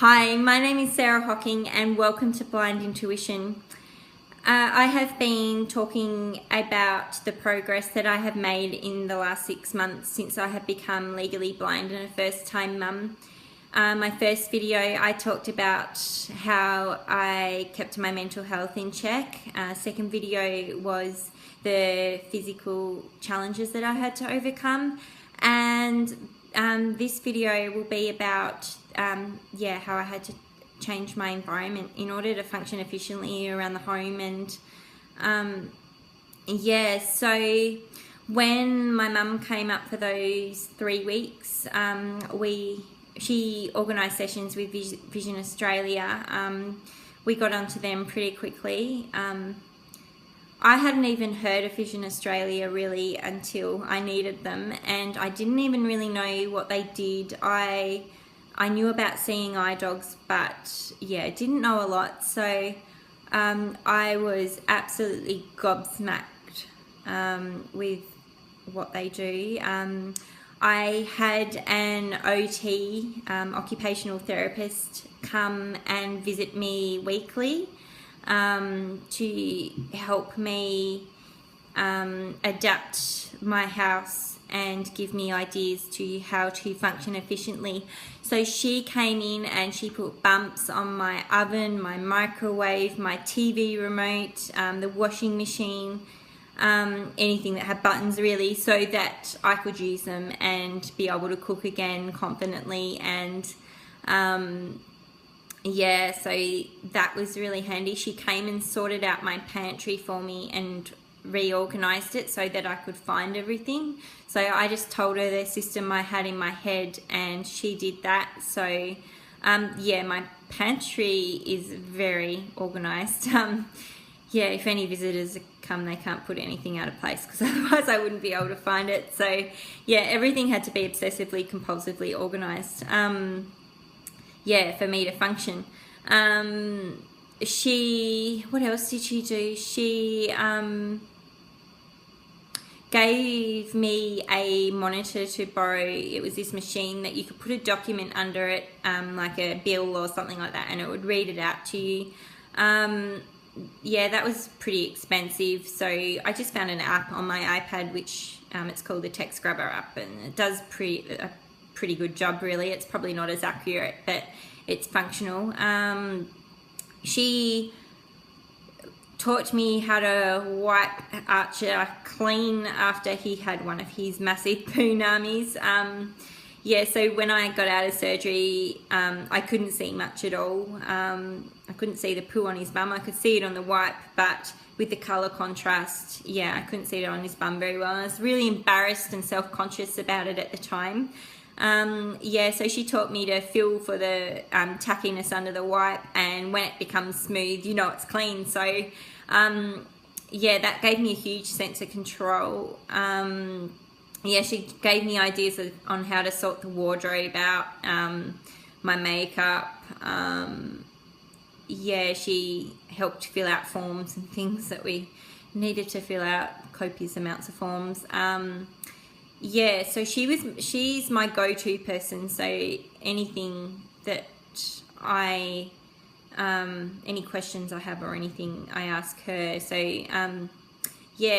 Hi, my name is Sarah Hocking and welcome to Blind Intuition. I have been talking about the progress that I have made in the last 6 months since I have become legally blind and a first-time mum. My first video I talked about how I kept my mental health in check. Second video was the physical challenges that I had to overcome, and this video will be about how I had to change my environment in order to function efficiently around the home. And so when my mum came up for those 3 weeks, she organised sessions with Vision Australia. We got onto them pretty quickly. I hadn't even heard of Vision Australia really until I needed them, and I didn't even really know what they did. I knew about seeing eye dogs, but didn't know a lot. So I was absolutely gobsmacked with what they do. I had an OT, occupational therapist, come and visit me weekly to help me adapt my house and give me ideas to how to function efficiently. So she came in and she put bumps on my oven, my microwave, my TV remote, the washing machine, anything that had buttons really, so that I could use them and be able to cook again confidently. And so that was really handy. She came and sorted out my pantry for me and reorganized it so that I could find everything. So I just told her the system I had in my head and she did that. So my pantry is very organized. If any visitors come, they can't put anything out of place because otherwise I wouldn't be able to find it. So everything had to be obsessively compulsively organized for me to function. What else did she do? She gave me a monitor to borrow. It was this machine that you could put a document under it, like a bill or something like that, and it would read it out to you. That was pretty expensive, so I just found an app on my iPad which it's called the Text Grabber app, and it does a pretty good job really. It's probably not as accurate, but it's functional. She taught me how to wipe Archer clean after he had one of his massive punamis. So when I got out of surgery, I couldn't see much at all. I couldn't see the poo on his bum. I could see it on the wipe, but with the colour contrast, I couldn't see it on his bum very well. I was really embarrassed and self-conscious about it at the time. So she taught me to feel for the tackiness under the wipe, and when it becomes smooth, you know it's clean. So that gave me a huge sense of control. She gave me ideas on how to sort the wardrobe out, my makeup. She helped fill out forms and things that we needed to fill out, copious amounts of forms. So she's my go-to person. So anything that any questions I have or anything, I ask her. So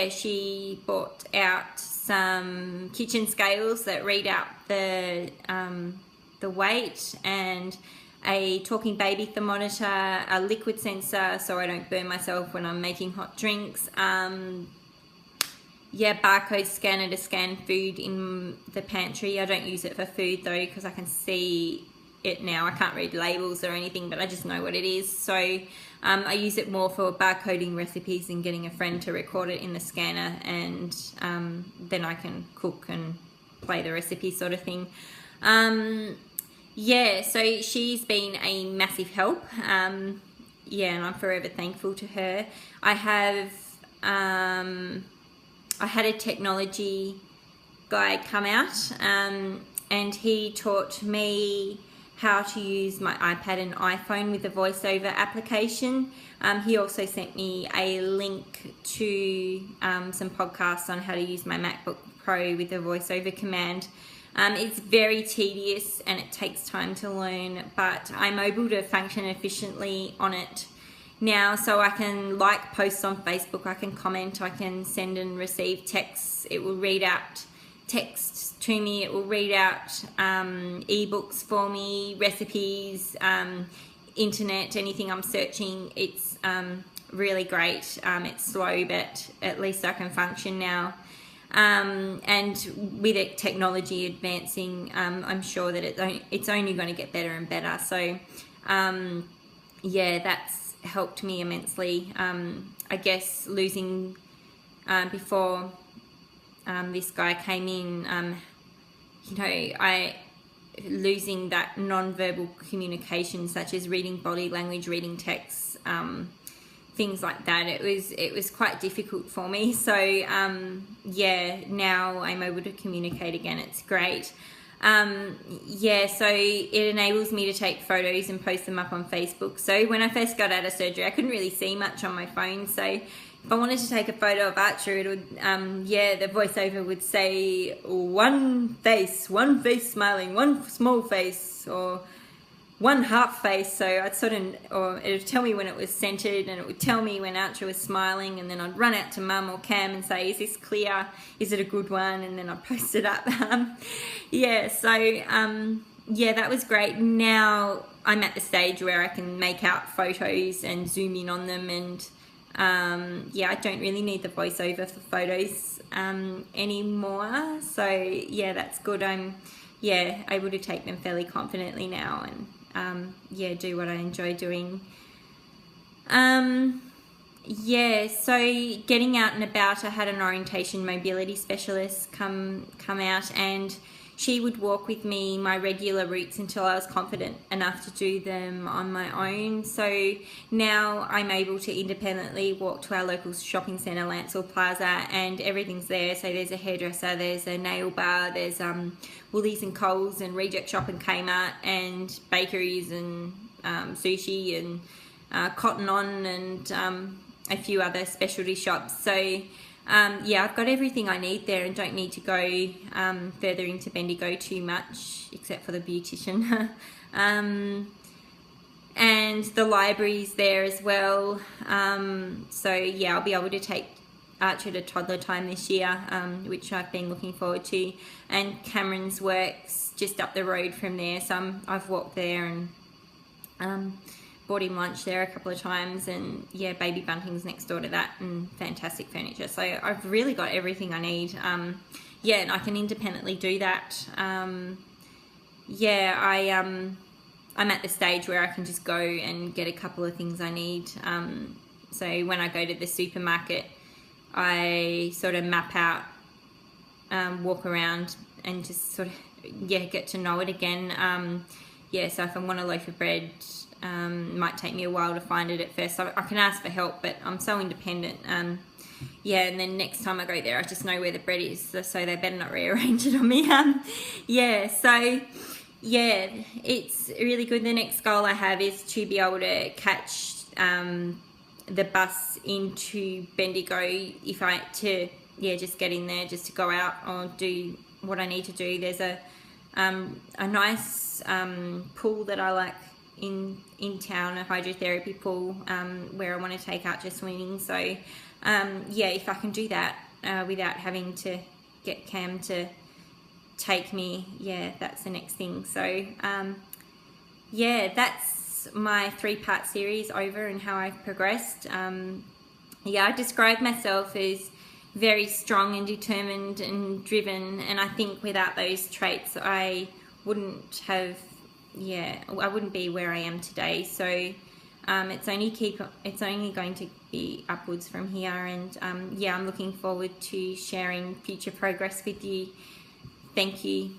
she bought out some kitchen scales that read out the weight, and a talking baby thermometer, a liquid sensor so I don't burn myself when I'm making hot drinks. Barcode scanner to scan food in the pantry. I don't use it for food though because I can see it now. I can't read labels or anything, but I just know what it is. So I use it more for barcoding recipes and getting a friend to record it in the scanner, and then I can cook and play the recipe sort of thing. So she's been a massive help. And I'm forever thankful to her. I had a technology guy come out and he taught me how to use my iPad and iPhone with the VoiceOver application. He also sent me a link to some podcasts on how to use my MacBook Pro with the VoiceOver command. It's very tedious and it takes time to learn, but I'm able to function efficiently on it now, so I can like posts on Facebook, I can comment, I can send and receive texts. It will read out texts to me, it will read out ebooks for me, recipes, internet, anything I'm searching. It's really great. It's slow, but at least I can function now. And with it, technology advancing, I'm sure that it's only going to get better and better. So yeah, that's helped me immensely. I guess losing before this guy came in, you know, losing that non-verbal communication, such as reading body language, reading texts, things like that. It was quite difficult for me. So yeah, now I'm able to communicate again. It's great. Yeah, so it enables me to take photos and post them up on Facebook. So when I first got out of surgery, I couldn't really see much on my phone. So if I wanted to take a photo of Archer, it would, yeah, the voiceover would say one face smiling, one small face, or one half face. So I'd sort of, or it would tell me when it was centered, and it would tell me when Archer was smiling, and then I'd run out to Mum or Cam and say, is this clear? Is it a good one? And then I'd post it up. Yeah, so yeah, that was great. Now I'm at the stage where I can make out photos and zoom in on them, and yeah, I don't really need the voiceover for photos anymore. So yeah, that's good. I'm able to take them fairly confidently now, and yeah, do what I enjoy doing. Yeah, so getting out and about, I had an orientation mobility specialist come out, and she would walk with me my regular routes until I was confident enough to do them on my own. So now I'm able to independently walk to our local shopping centre, Lancel Plaza, and everything's there. So there's a hairdresser, there's a nail bar, there's Woolies and Coles and Reject Shop and Kmart, and bakeries and sushi and Cotton On, and a few other specialty shops. So yeah, I've got everything I need there and don't need to go further into Bendigo too much, except for the beautician. And the library's there as well. So yeah, I'll be able to take Archer to toddler time this year, which I've been looking forward to. And Cameron's works just up the road from there, so I've walked there and bought him lunch there a couple of times, and yeah, Baby Bunting's next door to that, and fantastic furniture. So I've really got everything I need. Yeah, and I can independently do that. Yeah, I'm at the stage where I can just go and get a couple of things I need. So when I go to the supermarket, I sort of map out, walk around, and just sort of, yeah, get to know it again. Yeah, so if I want a loaf of bread, it might take me a while to find it at first. So I can ask for help, but I'm so independent. Yeah, and then next time I go there, I just know where the bread is, so they better not rearrange it on me. Yeah, so yeah, it's really good. The next goal I have is to be able to catch the bus into Bendigo, just get in there, just to go out or do what I need to do. There's a nice pool that I like in town, a hydrotherapy pool, where I want to take Archer swimming. So yeah, if I can do that without having to get Cam to take me, yeah, that's the next thing. So yeah, that's my 3-part series over and how I've progressed. Yeah, I describe myself as very strong and determined and driven, and I think without those traits I wouldn't have, I wouldn't be where I am today. So it's only going to be upwards from here, and yeah, I'm looking forward to sharing future progress with you. Thank you.